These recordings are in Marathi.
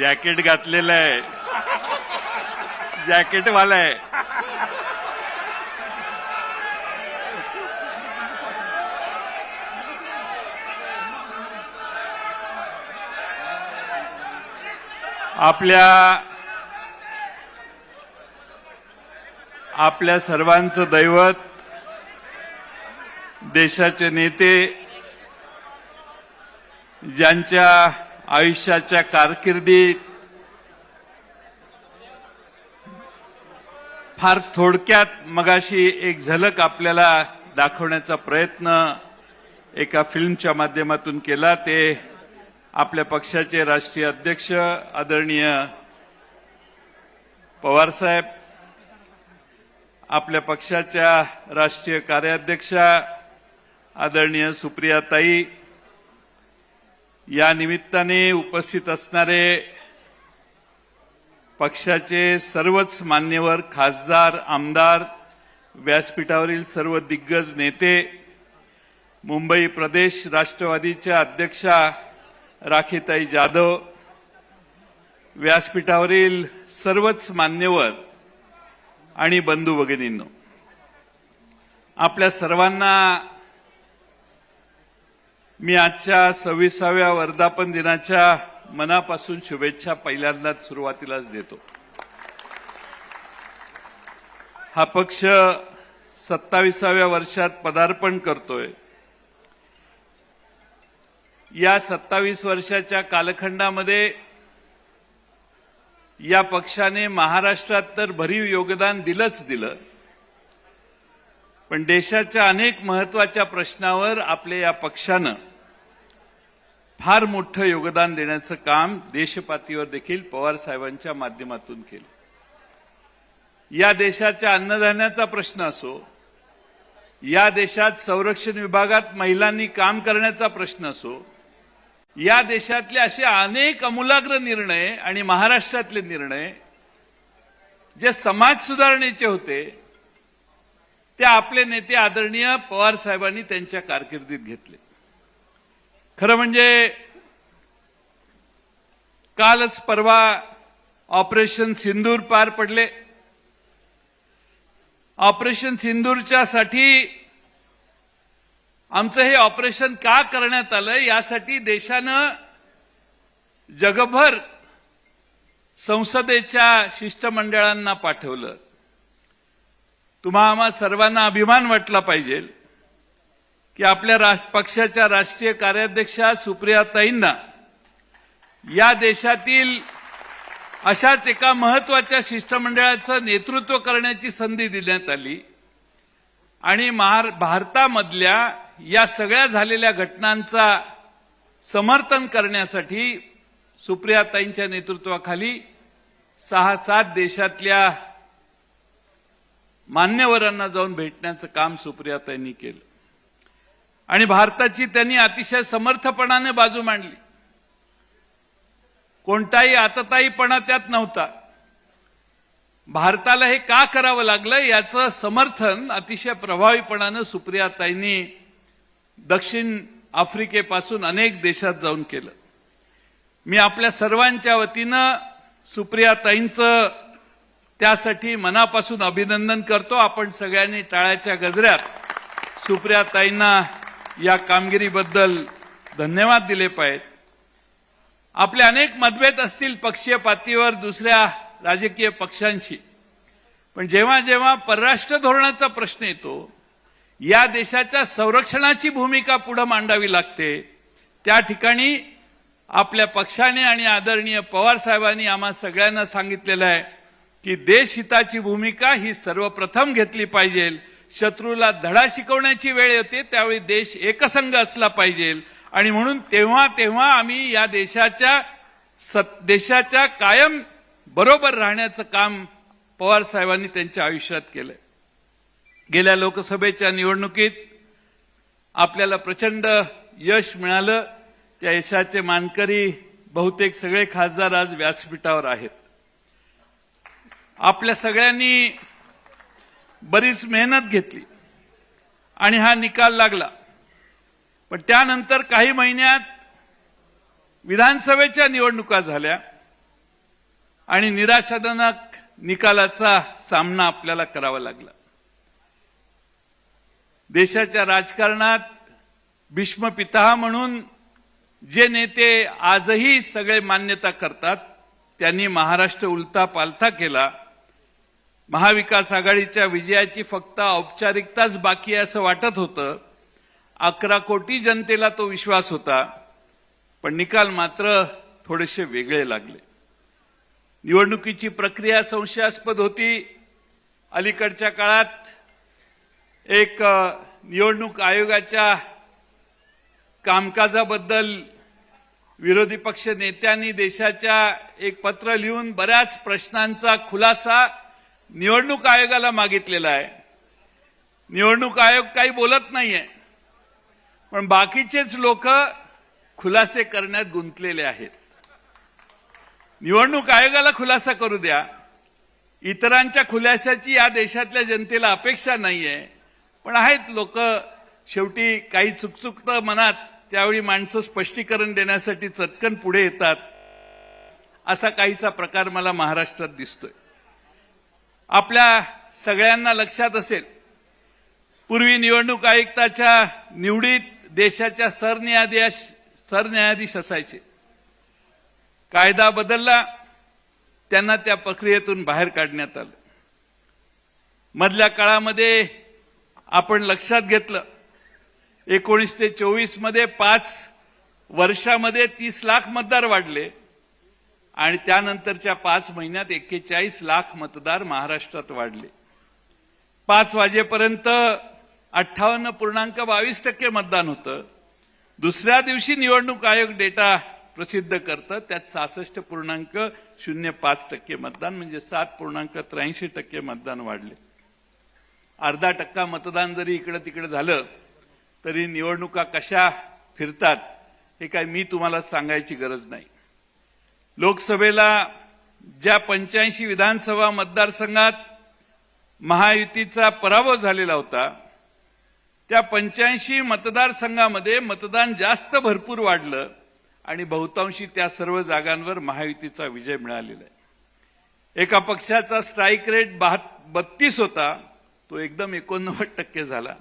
जॅकेट घातलेलं आहे, जॅकेटवाला आहे. आपल्या सर्वांचं दैवत, देशाचे नेते, ज्यांच्या आयुष्याच्या कारकिर्दीत फार थोडक्यात मगाशी एक झलक आपल्याला दाखवण्याचा प्रयत्न एका फिल्मच्या माध्यमातून केला, ते आपल्या पक्षाचे राष्ट्रीय अध्यक्ष आदरणीय पवारसाहेब, आपल्या पक्षाच्या राष्ट्रीय कार्याध्यक्षा आदरणीय सुप्रियाताई, या निमित्ताने उपस्थित असणारे पक्षाचे सर्वच मान्यवर खासदार, आमदार, व्यासपीठावरील सर्व दिग्गज नेते, मुंबई प्रदेश राष्ट्रवादीच्या अध्यक्षा राखीताई जाधव, व्यासपीठावरील सर्वच मान्यवर आणि बंधू भगिनींनो, आपल्या सर्वांना मी आजच्या 26व्या वर्धापन दिनाच्या मनापासून शुभेच्छा पहिल्यांदाच सुरुवातीलाच देतो. हा पक्ष 27व्या वर्षात पदार्पण करतोय. या 27 वर्षाच्या कालखंडामध्ये या पक्षाने महाराष्ट्रात तर भरीव योगदान दिलं, पण देशाच्या अनेक महत्त्वाच्या प्रश्नावर आपल्या या पक्षानं फार मोठं योगदान देण्याचं काम देशपातळीवर देखील पवार साहेबांच्या माध्यमातून केलं. या देशाच्या अन्नधान्याचा प्रश्न असो, या देशात संरक्षण विभागात महिलांनी काम करण्याचा प्रश्न असो, या देशातले असे अनेक आमूलाग्र निर्णय आणि महाराष्ट्रातले निर्णय जे समाज सुधारणेचे होते, ते आपले नेते आदरणीय पवार साहेबांनी त्यांच्या कारकिर्दीत घेतले. खरं म्हणजे कालच परवा ऑपरेशन सिंदूर पार पडले. ऑपरेशन सिंदूरच्या साठी आमचं हे ऑपरेशन का करण्यात आलं, यासाठी देशानं जगभर संसदेच्या शिष्टमंडळांना पाठवलं. आम्हा सर्वांना अभिमान वाटला पाहिजे की आपल्या पक्षाच्या राष्ट्रीय कार्याध्यक्षा सुप्रियाताईंना या देशातील अशाच एका महत्त्वाच्या शिष्टमंडळाचं नेतृत्व करण्याची संधी देण्यात आली आणि भारतामधल्या या सगळ्या झालेल्या घटनांचा समर्थन करण्यासाठी सुप्रियाताईंच्या नेतृत्वाखाली 6-7 देशातल्या मान्यवरांना जाऊन भेटण्याचं काम सुप्रियाताईंनी केलं आणि भारताची त्यांनी अतिशय समर्थपणाने बाजू मांडली. कोणताही आतताईपणा त्यात नव्हता. भारताला हे का करावं लागलं याचं समर्थन अतिशय प्रभावीपणाने सुप्रियाताईंनी दक्षिण आफ्रिकेपासून अनेक देशात जाऊन केलं. मी आपल्या सर्वांच्या वतीनं सुप्रियाताईंचं त्यासाठी मनापासून अभिनंदन करतो. आपण सगळ्यांनी टाळ्याच्या गजरात सुप्रियाताईंना या कामगिरीबद्दल धन्यवाद दिले पाहिजेत. आपले अनेक मतभेद असतील पक्षीय पातळीवर दुसऱ्या राजकीय पक्षांशी, पण जेव्हा जेव्हा परराष्ट्र धोरणाचा प्रश्न येतो, या देशाच्या संरक्षणाची भूमिका पुढे मांडावी लागते, त्या ठिकाणी आपल्या पक्षाने आणि आदरणीय पवार साहेबांनी आम्हा सगळ्यांना सांगितलेलं आहे की देशहिताची भूमिका ही सर्वप्रथम घेतली पाहिजे. शत्रूला धडा शिकवण्याची वेळ येते त्यावेळी देश एकसंघ असला पाहिजे आणि म्हणून तेव्हा आम्ही या देशाच्या कायम बरोबर राहण्याचं काम पवार साहेबांनी त्यांच्या आयुष्यात केलंय. गेल्या लोकसभेच्या निवडणुकीत आपल्याला प्रचंड यश मिळालं. त्या यशाचे मानकरी बहुतेक सगळे खासदार आज व्यासपीठावर आहेत. आपल्या सगळ्यांनी बरीच मेहनत घेतली आणि हा निकाल लागला. पण त्यानंतर काही महिन्यात विधानसभेच्या निवडणुका झाल्या आणि निराशाजनक निकालाचा सामना आपल्याला करावा लागला. देशाच्या राजकारणात भीष्म पितामह म्हणून जे नेते आजही सगळे मान्यता करतात त्यांनी महाराष्ट्र उलटा पालथा केला. महाविकास आघाडीच्या विजयाची फक्त औपचारिकताच बाकी आहे असं वाटत होतं. 11 कोटी जनतेला तो विश्वास होता, पण निकाल मात्र थोडेसे वेगळे लागले. निवडणुकीची प्रक्रिया संशयास्पद होती. अलीकडच्या काळात एक निवडणूक आयोगाच्या कामकाजाबद्दल विरोधी पक्ष नेत्यांनी देशाच्या एक पत्र लिहून बऱ्याच प्रश्नांचा खुलासा निवडणूक आयोगाला मागितलेला आहे. निवडणूक आयोग काही बोलत नाहीये, पण बाकीचेच लोक खुलासे करण्यात गुंतलेले आहेत. निवडणूक आयोगाला खुलासा करू द्या. इतरांच्या खुलाशाची या देशातल्या जनतेला अपेक्षा नाहीये, पण आहेत लोक शेवटी काही चुकचुकतं मनात, त्यावेळी माणसं स्पष्टीकरण देण्यासाठी चटकन पुढे येतात. असा काहीसा प्रकार मला महाराष्ट्रात दिसतोय. आपल्या सगळ्यांना लक्षात असेल, पूर्वी निवडणूक आयुक्ताच्या निवडीत देशाच्या सरन्यायाधीश असायचे. कायदा बदलला, त्यांना त्या प्रक्रियेतून बाहेर काढण्यात आलं. मधल्या काळामध्ये आपण लक्षात घेतलं, 19 ते 24 मध्ये 5 वर्षामध्ये 30 लाख मतदार वाढले आणि त्यानंतरच्या 5 महिन्यात 41 लाख मतदार महाराष्ट्रात वाढले. 5 वाजेपर्यंत 58.22% मतदान होतं. दुसऱ्या दिवशी निवडणूक आयोग डेटा प्रसिद्ध करतं, त्यात 66.05% मतदान, म्हणजे 7.83% मतदान वाढले. अर्धा टक्का मतदान जरी इकडे तिकडे झालं तरी निवडणुका कशा फिरतात हे काय मी तुम्हाला सांगायची गरज नाही. लोकसभेला ज्या 85 विधानसभा मतदारसंघात महायुतीचा पराभव झालेला होता, त्या 85 मतदारसंघामध्ये मतदान जास्त भरपूर वाढलं आणि बहुतांशी त्या सर्व जागांवर महायुतीचा विजय मिळालेला आहे. एका पक्षाचा स्ट्राईक रेट 32 होता, तो एकदम 89% झाला.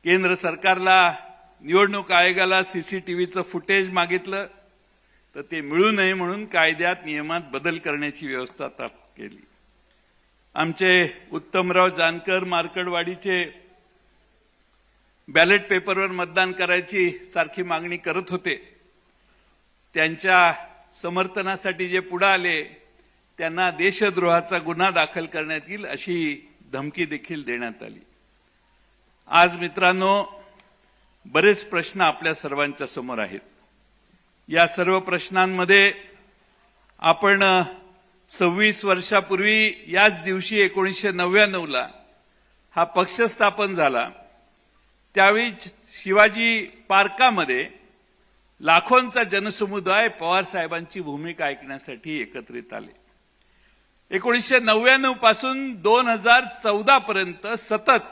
केंद्र सरकारला निवडणूक आयोगाला सीसीटीव्हीचं फुटेज मागितलं तर ते मिळू नये म्हणून कायद्यात नियमात बदल करण्याची व्यवस्था केली. आमचे उत्तमराव जानकर मार्कडवाडीचे बॅलेट पेपरवर मतदान करायची सारखी मागणी करत होते. त्यांच्या समर्थनासाठी जे पुढे आले त्यांना देशद्रोहाचा गुन्हा दाखल करण्यात येईल अशी धमकी देखील देण्यात आली. आज मित्रांनो, बरेच प्रश्न आपल्या सर्वांच्या समोर आहेत. या सर्व प्रश्नांमध्ये आपण 26 वर्षापूर्वी याच दिवशी 1999ला हा पक्ष स्थापन झाला. त्यावेळी शिवाजी पार्कामध्ये लाखोंचा जनसमुदाय पवार साहेबांची भूमिका ऐकण्यासाठी एकत्रित आले. 1999 पासून 2014 पर्यंत सतत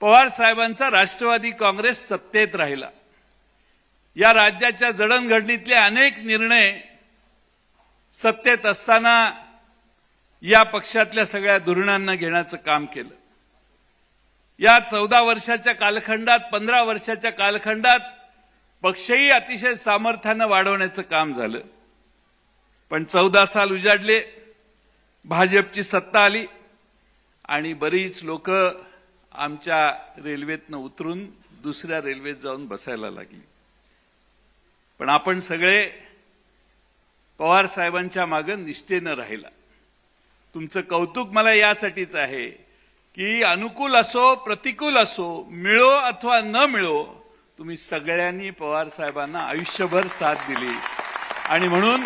पवार साहेबांचा राष्ट्रवादी काँग्रेस सत्तेत राहिला. या राज्याच्या जडणघडणीतले अनेक निर्णय सत्तेत असताना या पक्षातल्या सगळ्या धोरणांना घेण्याचं काम केलं. या 14 वर्षाच्या कालखंडात, 15 वर्षाच्या कालखंडात पक्षही अतिशय सामर्थ्यानं वाढवण्याचं काम झालं. पण 14 साल उजाडले, भाजपची सत्ता आली आणि बरीच लोक आमच्या रेल्वेतनं उतरून दुसऱ्या रेल्वेत जाऊन बसायला लागली. पण आपण सगळे पवार साहेबांच्या मागे निष्ठेनं राहिला. तुमचं कौतुक मला यासाठीच आहे की अनुकूल असो प्रतिकूल असो, मिळो अथवा न मिळो, तुम्ही सगळ्यांनी पवार साहेबांना आयुष्यभर साथ दिली. आणि म्हणून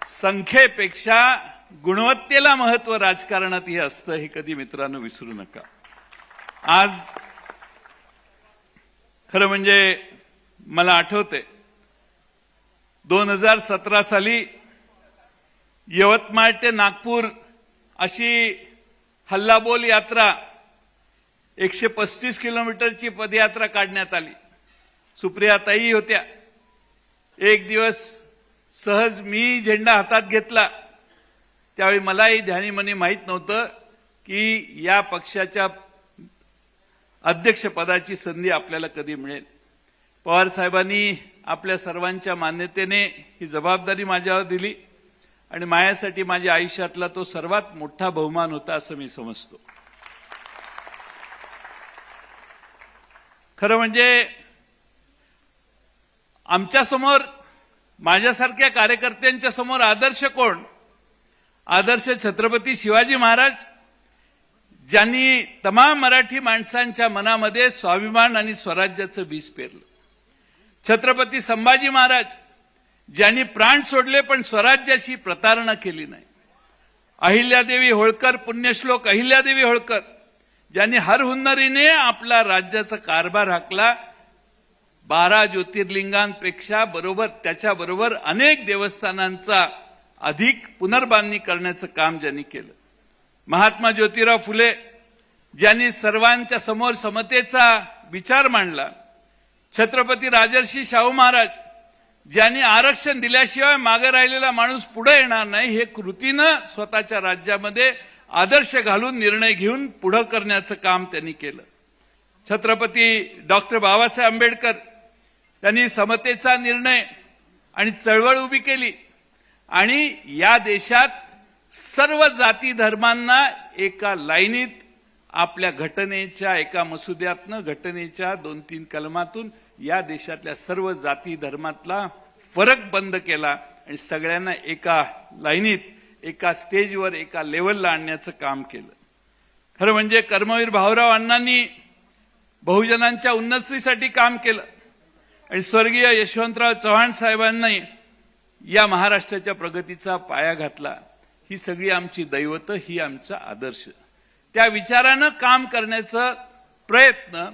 संख्येपेक्षा गुणवत्तेला महत्व राजकारणात हे असतं, हे कधी मित्रांनो विसरू नका. आज खरं म्हणजे मला आठवते 2017 साली यवतमाळ ते नागपूर अशी हल्लाबोल यात्रा 135 किलोमीटरची पदयात्रा काढण्यात आली. सुप्रियाताई होत्या. एक दिवस सहज मी झेंडा हातात घेतला त्यावेळी मलाही ध्यानीमनी माहीत नव्हतं की या पक्षाच्या अध्यक्षपदाची संधी आपल्याला कधी मिळेल. पवार साहेबांनी आपल्या सर्वांच्या मान्यतेने ही जबाबदारी माझ्यावर दिली आणि माझ्यासाठी माझ्या आयुष्यातला तो सर्वात मोठा बहुमान होता असं मी समजतो. खरं म्हणजे आमच्या समोर माझ्यासारख्या कार्यकर्त्यांच्या समोर आदर्श कोण? आदर्श छत्रपती शिवाजी महाराज, ज्यांनी तमाम मराठी माणसांच्या मनामध्ये स्वाभिमान आणि स्वराज्याचं बीज पेरलं. छत्रपती संभाजी महाराज, ज्यांनी प्राण सोडले पण स्वराज्याची प्रतारणा केली नाही. अहिल्यादेवी होळकर, पुण्यश्लोक अहिल्यादेवी होळकर, ज्यांनी हर हुन्नरीने आपला राज्याचा कारभार हाकला. 12 ज्योतिर्लिंगांपेक्षा त्याच्याबरोबर अनेक देवस्थानांचा अधिक पुनर्बांधणी करण्याचं काम ज्यांनी केलं. महात्मा ज्योतिराव फुले, ज्यांनी सर्वांच्या समोर समतेचा विचार मांडला. छत्रपती राजर्षी शाहू महाराज, ज्यांनी आरक्षण दिल्याशिवाय मागे राहिलेला माणूस पुढे येणार नाही हे कृतीनं स्वतःच्या राज्यामध्ये आदर्श घालून निर्णय घेऊन पुढे करण्याचं काम त्यांनी केलं. छत्रपती डॉक्टर बाबासाहेब आंबेडकर, त्यांनी समतेचा निर्णय आणि चळवळ उभी केली आणि या देशात सर्व जाती धर्मांना एका लाईनीत आपल्या घटनेच्या एका मसुद्यातनं, घटनेच्या 2-3 कलमातून या देशातल्या सर्व जाती धर्मातला फरक बंद केला आणि सगळ्यांना एका लाईनीत, एका स्टेजवर, एका लेवलला आणण्याचं काम केलं. खरं म्हणजे कर्मवीर भाऊराव अण्णांनी बहुजनांच्या उन्नतीसाठी काम केलं आणि स्वर्गीय यशवंतराव चव्हाण साहेबांनी या महाराष्ट्राच्या प्रगतीचा पाया घातला. ही सगळी आमची दैवत, ही आमचा आदर्श. त्या विचारानं काम करण्याचा प्रयत्न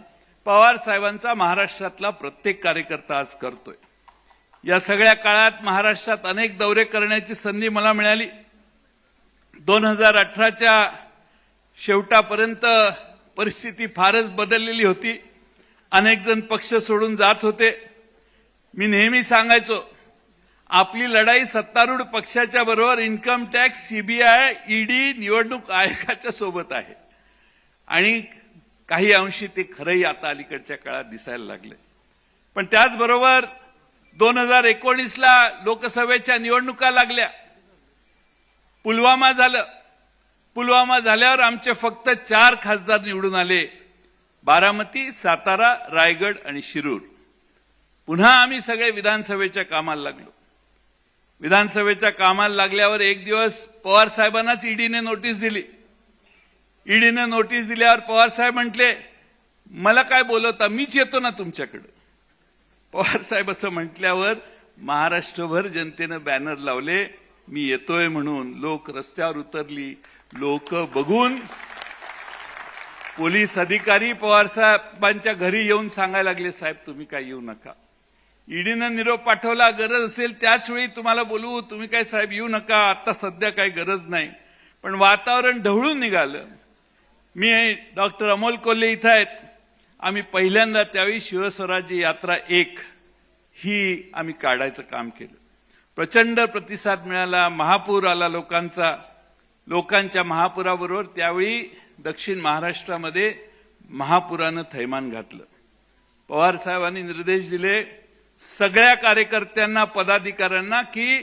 पवार साहेबांचा महाराष्ट्रातला प्रत्येक कार्यकर्ता आज करतोय. या सगळ्या काळात महाराष्ट्रात अनेक दौरे करण्याची संधी मला मिळाली. 2018च्या शेवटापर्यंत परिस्थिती फारच बदललेली होती. अनेक जण पक्ष सोडून जात होते. मी नेहमी सांगायचो, आपली लढाई सत्तारूढ पक्षाच्या बरोबर इन्कम टॅक्स, सीबीआय, ईडी, निवडणूक आयोगाच्या सोबत आहे आणि काही अंशी ते खरंही आता अलीकडच्या काळात दिसायला लागले. पण त्याचबरोबर 2019ला लोकसभेच्या निवडणुका लागल्या. पुलवामा झालं. पुलवामा झाल्यावर आमचे फक्त 4 खासदार निवडून आले: बारामती, सातारा, रायगड आणि शिरूर. पुन्हा आम्ही सगळे विधानसभेच्या कामाला लागलो. विधानसभेच्या कामाला लागल्यावर एक दिवस पवार साहेबांनाच ईडीने नोटीस दिली. ईडीने नोटीस दिल्यावर पवार साहेब म्हटले, मला काय बोलवता, मीच येतो ना तुमच्याकडे. पवार साहेब असं म्हटल्यावर महाराष्ट्रभर जनतेनं बॅनर लावले, मी येतोय म्हणून. लोक रस्त्यावर उतरली. लोक बघून पोलीस अधिकारी पवार साहेबांच्या घरी येऊन सांगायला लागले, साहेब तुम्ही काय येऊ नका. ईडीनं निरोप पाठवला, गरज असेल त्याच वेळी तुम्हाला बोलवू, तुम्ही काय साहेब येऊ नका, आता सध्या काही गरज नाही. पण वातावरण ढवळून निघालं. मी डॉक्टर अमोल कोल्हे इथं आहेत. आम्ही पहिल्यांदा त्यावेळी शिवस्वराज्य यात्रा 1 ही आम्ही काढायचं काम केलं. प्रचंड प्रतिसाद मिळाला. महापूर आला लोकांचा. लोकांच्या महापुराबरोबर त्यावेळी दक्षिण महाराष्ट्रामध्ये महापुरानं थैमान घातलं. पवार साहेबांनी निर्देश दिले सगळ्या कार्यकर्त्यांना, पदाधिकाऱ्यांना की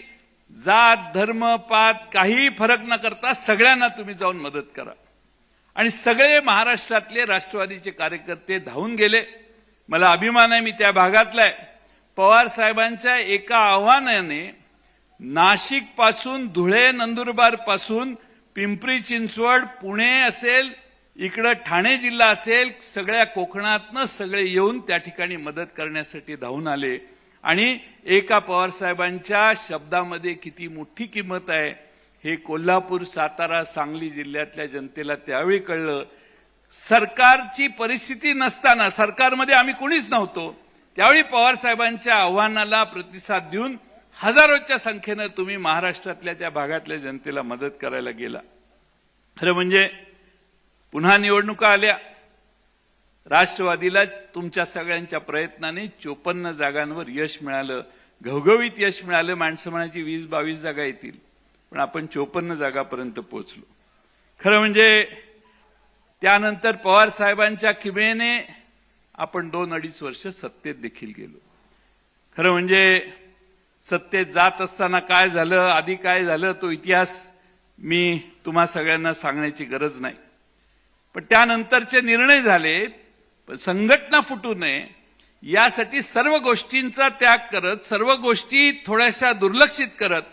जात, धर्म, पात काहीही फरक न करता सगळ्यांना तुम्ही जाऊन मदत करा. आणि सगळे महाराष्ट्रातले राष्ट्रवादीचे कार्यकर्ते धावून गेले. मला अभिमान आहे, मी त्या भागातला आहे. पवार साहेबांच्या एका आव्हानाने नाशिक पासून, धुळे, नंदुरबार पासून पिंपरी चिंचवड, पुणे असेल, इकडे ठाणे जिल्हा असेल, सगळ्या कोकणातनं सगळे येऊन त्या ठिकाणी मदत करण्यासाठी धावून आले. आणि एका पवार साहेबांच्या शब्दामध्ये किती मोठी किंमत आहे हे कोल्हापूर, सातारा, सांगली जिल्ह्यातल्या जनतेला त्यावेळी कळलं. सरकारची परिस्थिती नसताना, सरकारमध्ये आम्ही कोणीच नव्हतो, त्यावेळी पवार साहेबांच्या आव्हानाला प्रतिसाद देऊन हजारोच्या संख्येनं तुम्ही महाराष्ट्रातल्या त्या भागातल्या जनतेला मदत करायला गेला. खरं म्हणजे पुन्हा निवडणुका आल्या. राष्ट्रवादीला तुमच्या सगळ्यांच्या प्रयत्नाने 54 जागांवर यश मिळालं. घवघवीत यश मिळालं. माणसं म्हणायची 20-22 जागा येतील, पण आपण 54 जागापर्यंत पोहोचलो. खरं म्हणजे त्यानंतर पवार साहेबांच्या किमयेने आपण 2-2.5 वर्ष सत्तेत देखील गेलो. खरं म्हणजे सत्तेत जात असताना काय झालं, आधी काय झालं, तो इतिहास मी तुम्हा सगळ्यांना सांगण्याची गरज नाही. पण त्यानंतरचे निर्णय झाले, संघटना फुटू नये यासाठी सर्व गोष्टींचा त्याग करत, सर्व गोष्टी थोड्याशा दुर्लक्षित करत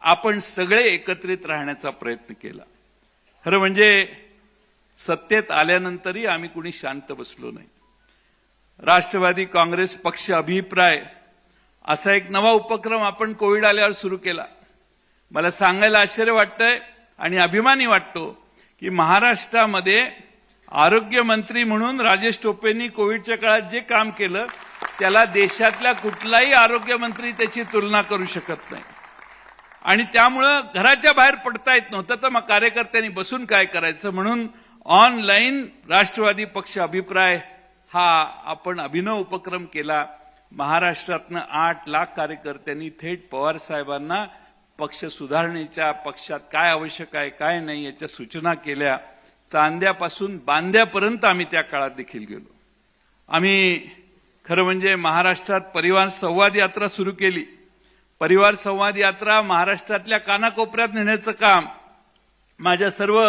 आपण सगळे एकत्रित राहण्याचा प्रयत्न केला. खरं म्हणजे सत्तेत आल्यानंतरही आम्ही कुणी शांत बसलो नाही. राष्ट्रवादी काँग्रेस पक्ष अभिप्राय असा एक नवा उपक्रम आपण कोविड आल्यावर सुरू केला. मला सांगायला आश्चर्य वाटतंय आणि अभिमानी वाटतो की महाराष्ट्रामध्ये आरोग्य मंत्री म्हणून राजेश टोपेंनी कोविडच्या काळात जे काम केलं त्याला देशातल्या कुठलाही आरोग्य मंत्री त्याची तुलना करू शकत नाही. आणि त्यामुळं घराच्या बाहेर पडता येत नव्हतं, तर मग कार्यकर्त्यांनी बसून काय करायचं म्हणून ऑनलाईन राष्ट्रवादी पक्ष अभिप्राय हा आपण अभिनव उपक्रम केला. महाराष्ट्रातनं 8 लाख कार्यकर्त्यांनी थेट पवार साहेबांना पक्ष सुधारणेच्या, पक्षात काय आवश्यक आहे काय नाही याच्या सूचना केल्या. चांद्यापासून बांद्यापर्यंत आम्ही त्या काळात देखील गेलो. आम्ही खरं म्हणजे महाराष्ट्रात परिवार संवाद यात्रा सुरू केली. परिवार संवाद यात्रा महाराष्ट्रातल्या कानाकोपऱ्यात नेण्याचं काम माझ्या सर्व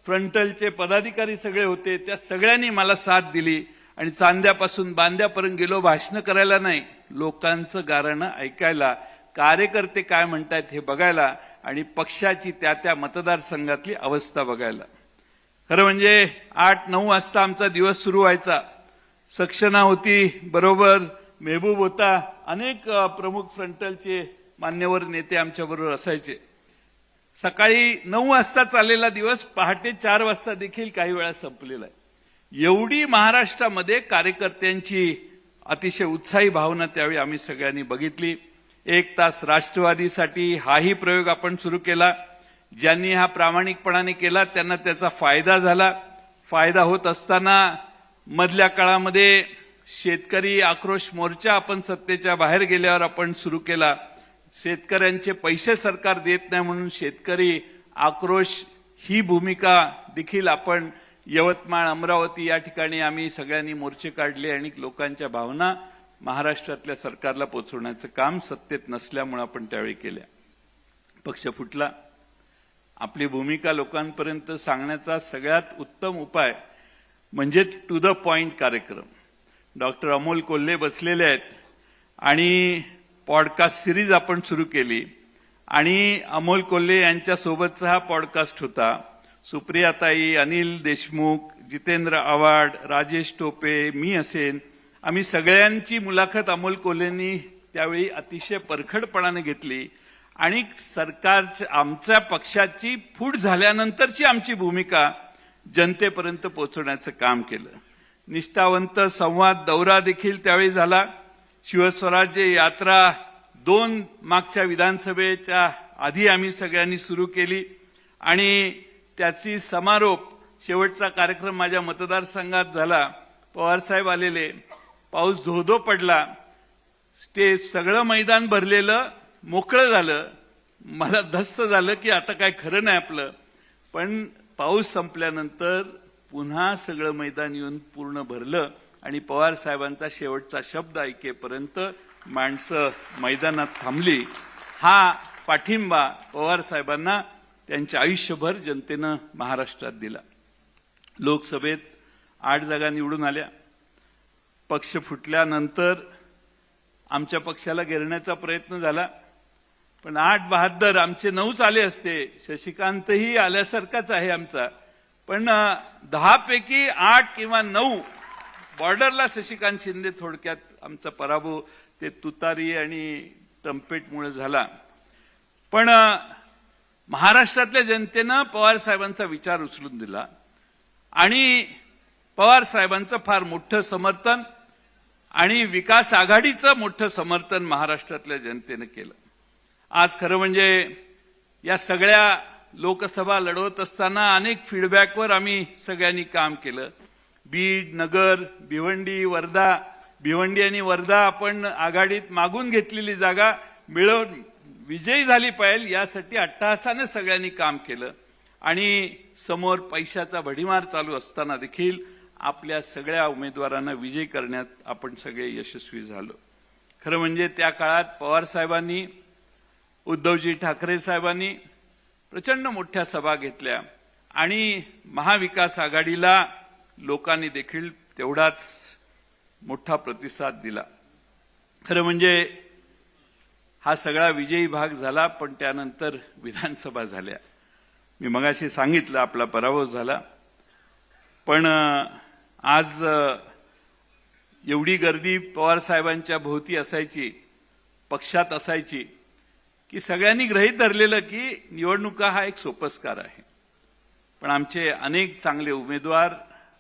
फ्रंटलचे पदाधिकारी सगळे होते, त्या सगळ्यांनी मला साथ दिली आणि चांद्यापासून बांद्यापर्यंत गेलो. भाषण करायला नाही, लोकांचं गाऱ्हाणं ऐकायला, कार्यकर्ते काय म्हणतात हे बघायला आणि पक्षाची त्या मतदारसंघातली अवस्था बघायला. खरं म्हणजे 8-9 वाजता आमचा दिवस सुरू व्हायचा. सक्सेना होती बरोबर, मेहबूब होता, अनेक प्रमुख फ्रंटलचे मान्यवर नेते आमच्याबरोबर असायचे. सकाळी 9 वाजता चाललेला दिवस पहाटे 4 वाजता देखील काही वेळा संपलेला आहे. एवढी महाराष्ट्रामध्ये कार्यकर्त्यांची अतिशय उत्साही भावना त्यावेळी आम्ही सगळ्यांनी बघितली. 1 तास राष्ट्रवादीसाठी हाही प्रयोग आपण सुरू केला. ज्यांनी हा प्रामाणिकपणाने केला त्यांना त्याचा फायदा झाला. फायदा होत असताना मधल्या काळामध्ये शेतकरी आक्रोश मोर्चा आपण सत्तेच्या बाहेर गेल्यावर आपण सुरू केला. शेतकऱ्यांचे पैसे सरकार देत नाही म्हणून शेतकरी आक्रोश ही भूमिका देखील आपण यवतमाळ, अमरावती या ठिकाणी आम्ही सगळ्यांनी मोर्चे काढले आणि लोकांच्या भावना महाराष्ट्रातल्या सरकारला पोहोचवण्याचं काम सत्तेत नसल्यामुळे आपण त्यावेळी केल्या. पक्ष फुटला. आपली भूमिका लोकांपर्यंत सांगण्याचा सगळ्यात उत्तम उपाय म्हणजे टू द पॉइंट कार्यक्रम. डॉक्टर अमोल कोल्हे बसलेले आहेत आणि पॉडकास्ट सिरीज आपण सुरू केली आणि अमोल कोल्हे यांच्यासोबतचा हा पॉडकास्ट होता. सुप्रियाताई, अनिल देशमुख, जितेंद्र आव्हाड, राजेश टोपे, मी असेन, आम्ही सगळ्यांची मुलाखत अमोल कोल्हेंनी त्यावेळी अतिशय परखडपणाने घेतली आणि सरकारच्या, आमच्या पक्षाची फूट झाल्यानंतरची आमची भूमिका जनतेपर्यंत पोहोचवण्याचं काम केलं. निष्ठावंत संवाद दौरा देखील त्यावेळी झाला. शिवस्वराज्य यात्रा 2 मागच्या विधानसभेच्या आधी आम्ही सगळ्यांनी सुरू केली आणि त्याची समारोप शेवटचा कार्यक्रम माझ्या मतदारसंघात झाला. पवारसाहेब आलेले, पाऊस धो-धो पडला, स्टेज सगळं मैदान भरलेलं, मोकळं झालं. मला धस्त झालं की आता काय खरं नाही आपलं. पण पाऊस संपल्यानंतर पुन्हा सगळं मैदान येऊन पूर्ण भरलं आणि पवार साहेबांचा शेवटचा शब्द ऐकेपर्यंत माणसं मैदानात थांबली. हा पाठिंबा पवार साहेबांना त्यांच्या आयुष्यभर जनतेनं महाराष्ट्रात दिला. लोकसभेत 8 जागा निवडून आल्या. पक्ष फुटल्यानंतर आमच्या पक्षाला घेरण्याचा प्रयत्न झाला, पण 8-72 आमचे 9च आले असते. शशिकांतही आल्यासारखाच आहे आमचा, पण 10 पैकी 8 किंवा 9 बॉर्डरला शशिकांत शिंदे, थोडक्यात आमचा पराभव ते तुतारी आणि ट्रम्पेटमुळे झाला. पण महाराष्ट्रातल्या जनतेनं पवार साहेबांचा विचार उचलून दिला आणि पवार साहेबांचं फार मोठं समर्थन आणि विकास आघाडीचं मोठं समर्थन महाराष्ट्रातल्या जनतेनं केलं. आज खरं म्हणजे या सगळ्या लोकसभा लढवत असताना अनेक फीडबॅकवर आम्ही सगळ्यांनी काम केलं. बीड, नगर, भिवंडी, वर्धा भिवंडी आणि वर्धा आपण आघाडीत मागून घेतलेली जागा मिळवून विजयी झाली पाहिजे यासाठी अट्टहासाने सगळ्यांनी काम केलं आणि समोर पैशाचा भडीमार चालू असताना देखील आपल्या सगळ्या उमेदवारांना विजयी करण्यात आपण सगळे यशस्वी झालो. खरं म्हणजे त्या काळात पवार साहेबांनी, उद्धवजी ठाकरे साहेबांनी प्रचंड मोठ्या सभा घेतल्या आणि महाविकास आघाडीला लोकांनी देखील तेवढाच मोठा प्रतिसाद दिला. खरं म्हणजे हा सगळा विजयी भाग झाला, पण त्यानंतर विधानसभा झाल्या. मी मगाशी सांगितलं आपला पराभव झाला, पण आज एवढी गर्दी पवार साहेबांच्या भोवती असायची, पक्षात असायची, की सगळ्यांनी गृहीत धरलेलं की निवडणुका हा एक सोपस्कार आहे. पण आमचे अनेक चांगले उमेदवार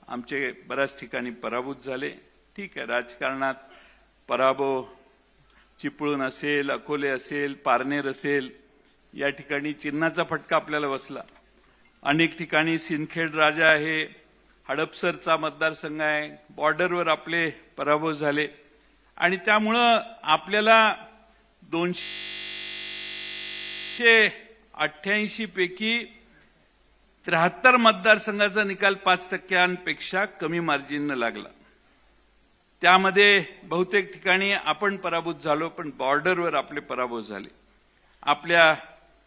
आमचे बऱ्याच ठिकाणी पराभूत झाले. ठीक आहे, राजकारणात पराभव चिपळूण असेल, अकोले असेल, पारनेर असेल, या ठिकाणी चिन्हाचा फटका आपल्याला बसला. अनेक ठिकाणी सिंदखेड राजा आहे, हडपसरचा मतदारसंघ आहे, बॉर्डरवर आपले पराभव झाले आणि त्यामुळं आपल्याला 288 पैकी 73 मतदारसंघाचा निकाल 5% कमी मार्जिननं लागला. त्यामध्ये बहुतेक ठिकाणी आपण पराभूत झालो, पण बॉर्डरवर आपले पराभव झाले. आपल्या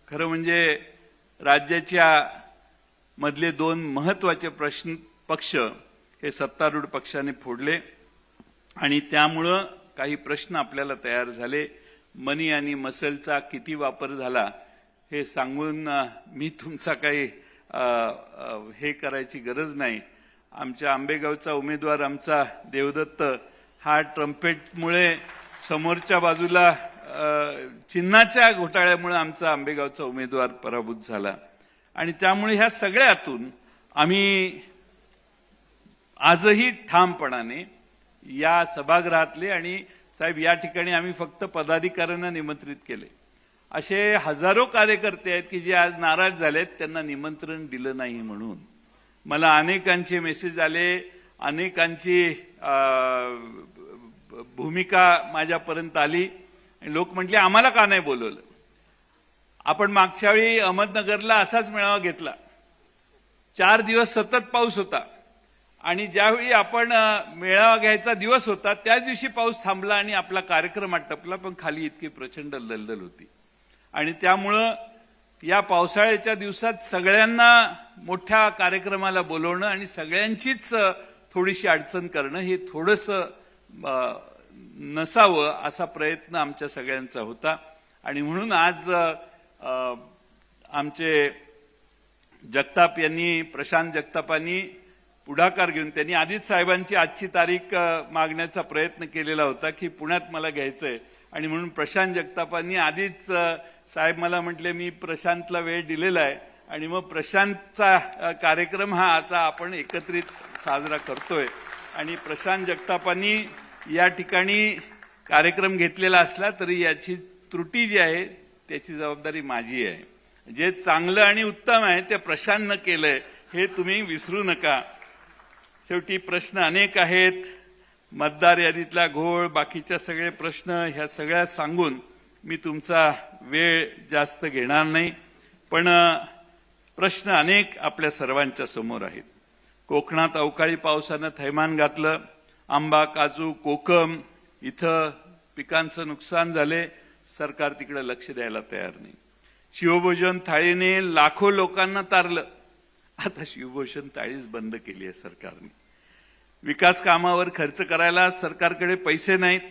खरं म्हणजे राज्याच्या मधले 2 महत्वाचे पक्ष हे सत्तारूढ पक्षाने फोडले आणि त्यामुळं काही प्रश्न आपल्याला तयार झाले. मनी आणि मसलचा किती वापर झाला हे सांगून मी तुमचा काही हे करायची गरज नाही. आमच्या आंबेगावचा उमेदवार आमचा देवदत्त हा ट्रम्पेटमुळे समोरच्या बाजूला चिन्हाच्या घोटाळ्यामुळे आमचा आंबेगावचा उमेदवार पराभूत झाला आणि त्यामुळे ह्या सगळ्यातून आम्ही आजही ठामपणाने या सभागृहातले आणि साहेब या ठिकाणी आम्ही फक्त पदाधिकाऱ्यांना निमंत्रित केले. असे हजारो कार्यकर्ते आहेत की जे आज नाराज झालेत, त्यांना निमंत्रण दिलं नाही म्हणून. मला अनेकांचे मेसेज आले, अनेकांची भूमिका माझ्यापर्यंत आली आणि लोक म्हटले आम्हाला का नाही बोलवलं. आपण मागच्या वेळी अहमदनगरला असाच मेळावा घेतला. 4 दिवस सतत पाऊस होता आणि ज्यावेळी आपण मेळावा घ्यायचा दिवस होता त्याच दिवशी पाऊस थांबला आणि आपला कार्यक्रम आटपला, पण खाली इतकी प्रचंड दलदल होती आणि त्यामुळं या पावसाळ्याच्या दिवसात सगळ्यांना मोठ्या कार्यक्रमाला बोलवणं आणि सगळ्यांचीच थोडीशी अडचण करणं हे थोडंसं नसावं असा प्रयत्न आमच्या सगळ्यांचा होता आणि म्हणून आज आमचे जगताप यांनी, प्रशांत जगतापांनी पुढाकार घेऊन त्यांनी आधीच साहेबांची आजची तारीख मागण्याचा प्रयत्न केलेला होता की पुण्यात मला घ्यायचंय आणि म्हणून प्रशांत जगतापांनी आधीच साहेब मला म्हटले मी प्रशांतला वेळ दिलेला आहे आणि मग प्रशांतचा कार्यक्रम हा आता आपण एकत्रित साजरा करतोय आणि प्रशांत जगतापांनी या ठिकाणी कार्यक्रम घेतलेला असला तरी याची त्रुटी जी आहे त्याची जबाबदारी माझी आहे. जे चांगलं आणि उत्तम आहे ते प्रशांतनं केलंय हे तुम्ही विसरू नका. शेवटी प्रश्न अनेक आहेत, मतदार यादीतला घोळ, बाकीच्या सगळे प्रश्न, ह्या सगळ्या सांगून मी तुमचा वेळ जास्त घेणार नाही. पण प्रश्न अनेक आपल्या सर्वांच्या समोर आहेत. कोकणात अवकाळी पावसानं थैमान घातलं. आंबा, काजू, कोकम इथं पिकांचं नुकसान झाले. सरकार तिकडे लक्ष द्यायला तयार नाही. शिवभोजन थाळीने लाखो लोकांना तारलं. आता शिवभोजन थाळीच बंद केली आहे सरकारने. विकास कामावर खर्च करायला सरकारकडे पैसे नाहीत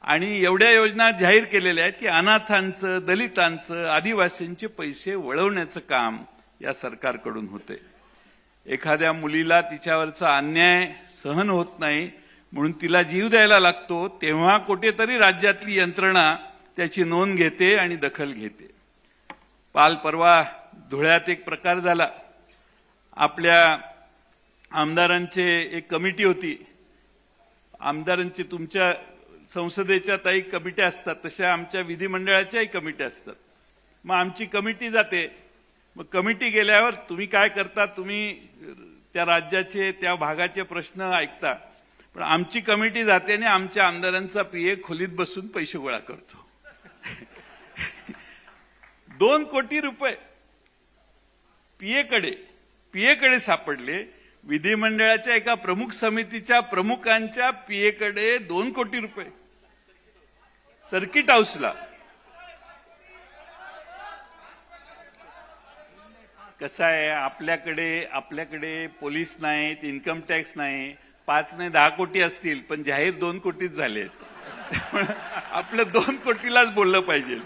आणि एवढ्या योजना जाहीर केलेल्या आहेत की अनाथांचं, दलितांचं, आदिवासींचे पैसे वळवण्याचं काम या सरकारकडून होते. एखाद्या मुलीला तिच्यावरचा अन्याय सहन होत नाही म्हणून तिला जीव द्यायला लागतो, तेव्हा कुठेतरी राज्यातली यंत्रणा त्याची नोंद घेते आणि दखल घेते. काल परवा धुळ्यात एक प्रकार झाला. आपल्या आमदारांचे एक कमिटी होती. आमदारांची तुमच्या संसदेच्या काही कमिट्या असतात, तशा आमच्या विधिमंडळाच्याही कमिट्या असतात. मग आमची कमिटी जाते. मग कमिटी गेल्यावर तुम्ही काय करता, तुम्ही त्या राज्याचे, त्या भागाचे प्रश्न ऐकता, पण आमची कमिटी जाते आणि आमच्या आमदारांचा पीए खोलीत बसून पैसे गोळा करतो. 2 कोटी रुपये पीएकडे सापडले. विधिमंडळाच्या एका प्रमुख समितीच्या प्रमुखांच्या पीएकडे 2 कोटी रुपये सर्किट हाऊसला. कसं आहे, आपल्याकडे पोलीस नाहीत, इन्कम टॅक्स नाही, 5 नाही 10 कोटी असतील, पण जाहीर 2 कोटीच झालेत. आपलं 2 कोटीलाच बोललं पाहिजे.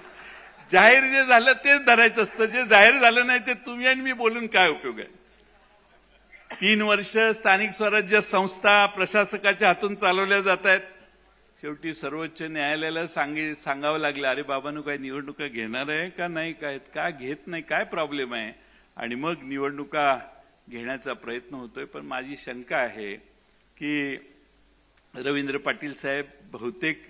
जाहीर जे झालं तेच धरायचं असतं, जे जाहीर झालं नाही ते तुम्ही आणि मी बोलून काय उपयोग आहे. 3 वर्ष स्थानिक स्वराज्य संस्था प्रशासकाच्या हातून चालवल्या जात आहेत. शेवटी सर्वोच्च न्यायालयाला सांगावं लागलं, अरे बाबांनो काय निवडणुका घेणार आहे का नाही, काय का घेत नाही, काय प्रॉब्लेम आहे. आणि मग निवडणुका घेण्याचा प्रयत्न होतोय. पण माझी शंका आहे की रवींद्र पाटील साहेब बहुतेक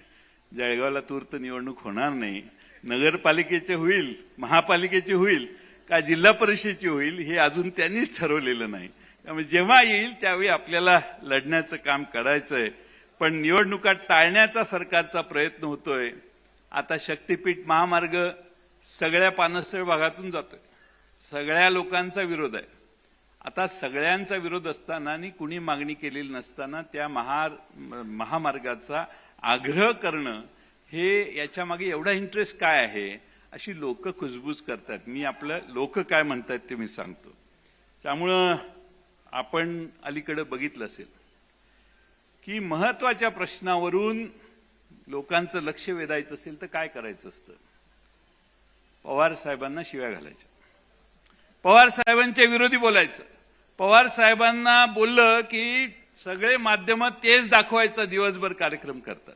जळगावला तूर्त निवडणूक होणार नाही. नगरपालिकेचे होईल, महापालिकेची होईल का जिल्हा परिषदेची होईल हे अजून त्यांनीच ठरवलेलं नाही. त्यामुळे जेव्हा येईल त्यावेळी आपल्याला लढण्याचं काम करायचंय. पण निवडणुका टाळण्याचा सरकारचा प्रयत्न होतोय. आता शक्तीपीठ महामार्ग सगळ्या पानसळ भागातून जातोय. सगळ्या लोकांचा विरोध आहे. आता सगळ्यांचा विरोध असताना आणि कुणी मागणी केलेली नसताना त्या महामार्गाचा आग्रह करणं हे याच्या मागे एवढा इंटरेस्ट काय आहे अशी लोक कुजबूज करतात. मी आपलं लोक काय म्हणतात ते मी सांगतो. त्यामुळं आपण अलीकडे बघितलं असेल की महत्वाच्या प्रश्नावरून लोकांचं लक्ष वेधायचं असेल तर काय करायचं असतं. पवार साहेबांना शिव्या घालायच्या, पवार साहेबांच्या विरोधी बोलायचं. पवार साहेबांना बोललं की सगळे माध्यम तेच दाखवायचं, दिवसभर कार्यक्रम करतात.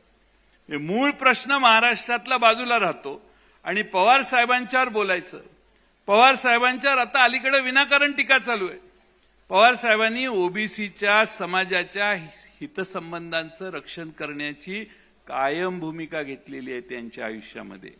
मूळ प्रश्न महाराष्ट्रातला बाजूला राहतो आणि पवार साहेबांच्यावर बोलायचं. पवार साहेबांच्यावर आता अलीकडे विनाकारण टीका चालू आहे. पवार साहेबांनी ओबीसीच्या समाजाच्या हितसंबंधांचं रक्षण करण्याची कायम भूमिका घेतलेली आहे त्यांच्या आयुष्यामध्ये.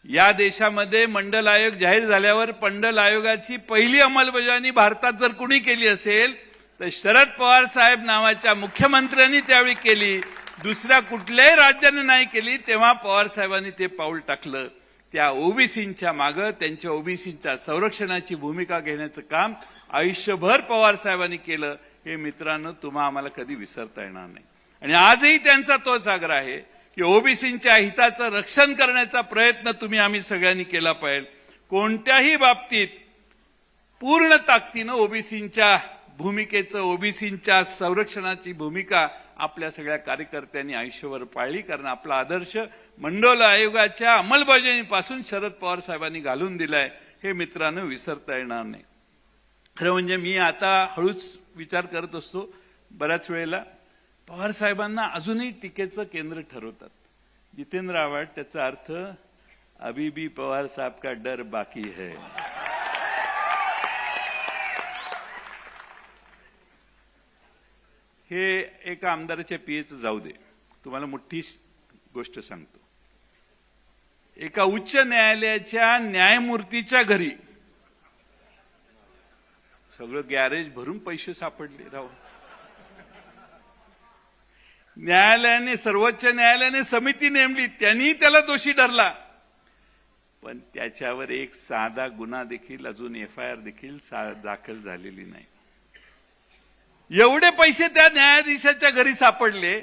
या देशामध्ये मंडल आयोग जाहीर झाल्यावर मंडल आयोगाची पहिली अंमलबजावणी भारतात जर कुणी केली असेल तर शरद पवार साहेब नावाच्या मुख्यमंत्र्यांनी त्यावेळी केली. दुसऱ्या कुठल्याही राज्याने नाही केली. तेव्हा पवार साहेबांनी ते पाऊल टाकलं. त्या ओबीसींच्या मागे, त्यांच्या ओबीसींच्या संरक्षणाची भूमिका घेण्याचं काम आयुष्यभर पवार साहेबांनी केलं. हे मित्रांनो तुम्हा आम्हाला कधी विसरता येणार नाही. आणि आजही त्यांचा तोच आग्रह आहे की ओबीसींच्या हिताचं रक्षण करण्याचा प्रयत्न आम्ही सगळ्यांनी केला पाहिजे. कोणत्याही बाबतीत पूर्ण ताकदीनं ओबीसींच्या भूमिकेचं, ओबीसींच्या संरक्षणाची भूमिका आपल्या सगळ्या कार्यकर्त्यांनी आयुष्यभर पाळली. कारण आपला आदर्श मंडल आयोगाच्या अंमलबजावणीपासून शरद पवार साहेबांनी घालून दिलाय. हे मित्रांनो विसरता येणार नाही. खरं म्हणजे मी आता हळूच विचार करत असतो. बऱ्याच वेळेला पवार साहेबांना अजूनही टीकेचं केंद्र ठरवतात. जितेंद्र आव्हाड त्याचा अर्थ अभी भी पवार साहब का डर बाकी है. हे एका आमदाराच्या पीएचं जाऊ दे. तुम्हाला मोठी गोष्ट सांगतो. एका उच्च न्यायालयाच्या न्यायमूर्तीच्या घरी सगळं गॅरेज भरून पैसे सापडले. राव, न्यायालयाने, सर्वोच्च न्यायालयाने समिती नेमली, त्यांनी त्याला दोषी ठरला. पण त्याच्यावर एक साधा गुन्हा देखील, अजून एफआयआर देखील दाखल झालेली नाही. एवढे पैसे त्या न्यायाधीशाच्या घरी सापडले.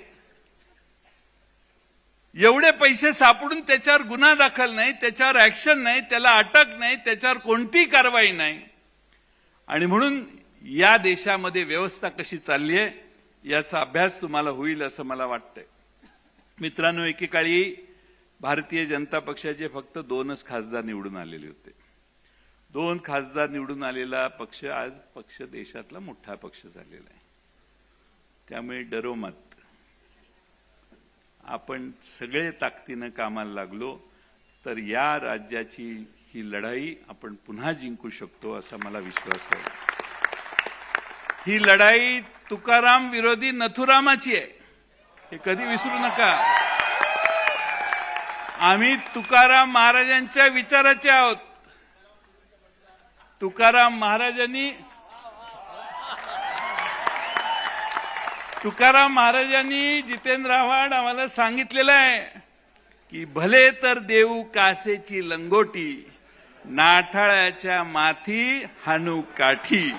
एवढे पैसे सापडून त्याच्यावर गुन्हा दाखल नाही, त्याच्यावर ऍक्शन नाही, त्याला अटक नाही, त्याच्यावर कोणतीही कारवाई नाही. आणि म्हणून या देशामध्ये व्यवस्था कशी चालली आहे याचा अभ्यास तुम्हाला होईल असं मला वाटतंय. मित्रांनो, एकेकाळी भारतीय जनता पक्षाचे फक्त 2च खासदार निवडून आलेले होते. 2 खासदार निवडून आलेला पक्ष आज पक्ष देशातला मोठा पक्ष झालेला आहे. त्यामुळे डरो मत. आपण सगळे ताकदीनं कामाला लागलो तर या राज्याची ही लढाई आपण पुन्हा जिंकू शकतो असा मला विश्वास आहे. ही लढाई तुकाराम विरोधी नथुरामाची आहे, हे कधी विसरू नका. आम्ही तुकाराम महाराजांच्या विचाराचे आहोत. तुकाराम महाराजांनी तुकाराम महाराजांनी जितेंद्र आव्हाड आम्हाला सांगितलेलं आहे की भले तर देऊ कासेची लंगोटी, नाठाळ्याच्या माथी हाणू काठी.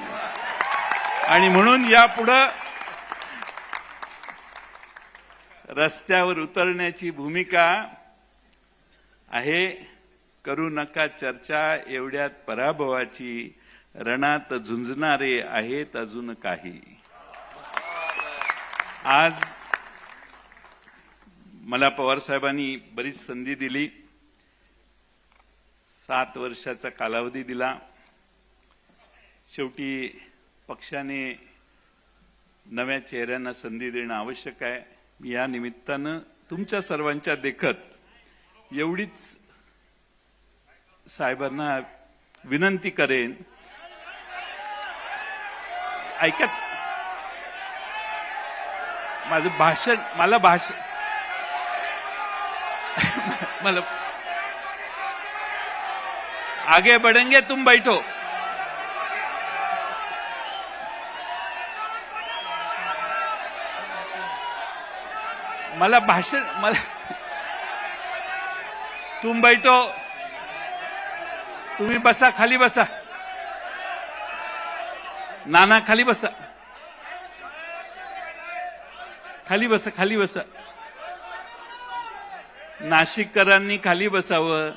आणि म्हणून यापुढं रस्त्यावर उतरण्याची भूमिका आहे. करू नका चर्चा एवढ्यात पराभवाची, रणात झुंजणारे आहेत अजून काही. आज मला पवार साहेबांनी बरीच संधी दिली, 7 वर्षाचा कालावधी दिला. शेवटी पक्षाने नव्या चेहऱ्यांना संधी देणं आवश्यक आहे. मी या निमित्तानं तुमच्या सर्वांच्या देखत एवढीच साहेबांना विनंती करेन. ऐका, माझं भाषण मला आगे बढ़ेंगे, तुम बैठो. तुम बैठो, तुम्ही बसा, खाली बसा. नाना खाली बसा, खाली बसा, खाली बसा. नाशिककरांनी खाली बसावं.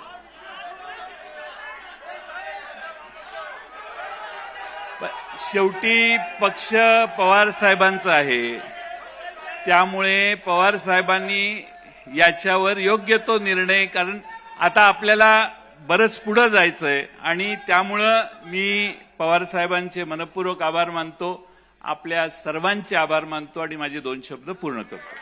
शेवटी पक्ष पवार साहेबांचा आहे, त्यामुळे पवार साहेबांनी याच्यावर योग्य तो निर्णय, कारण आता आपल्याला बरंच पुढे जायचंय आणि त्यामुळं मी पवार साहेबांचे मनपूर्वक आभार मानतो, आपल्या सर्वांचे आभार मानतो आणि माझे 2 शब्द पूर्ण करतो.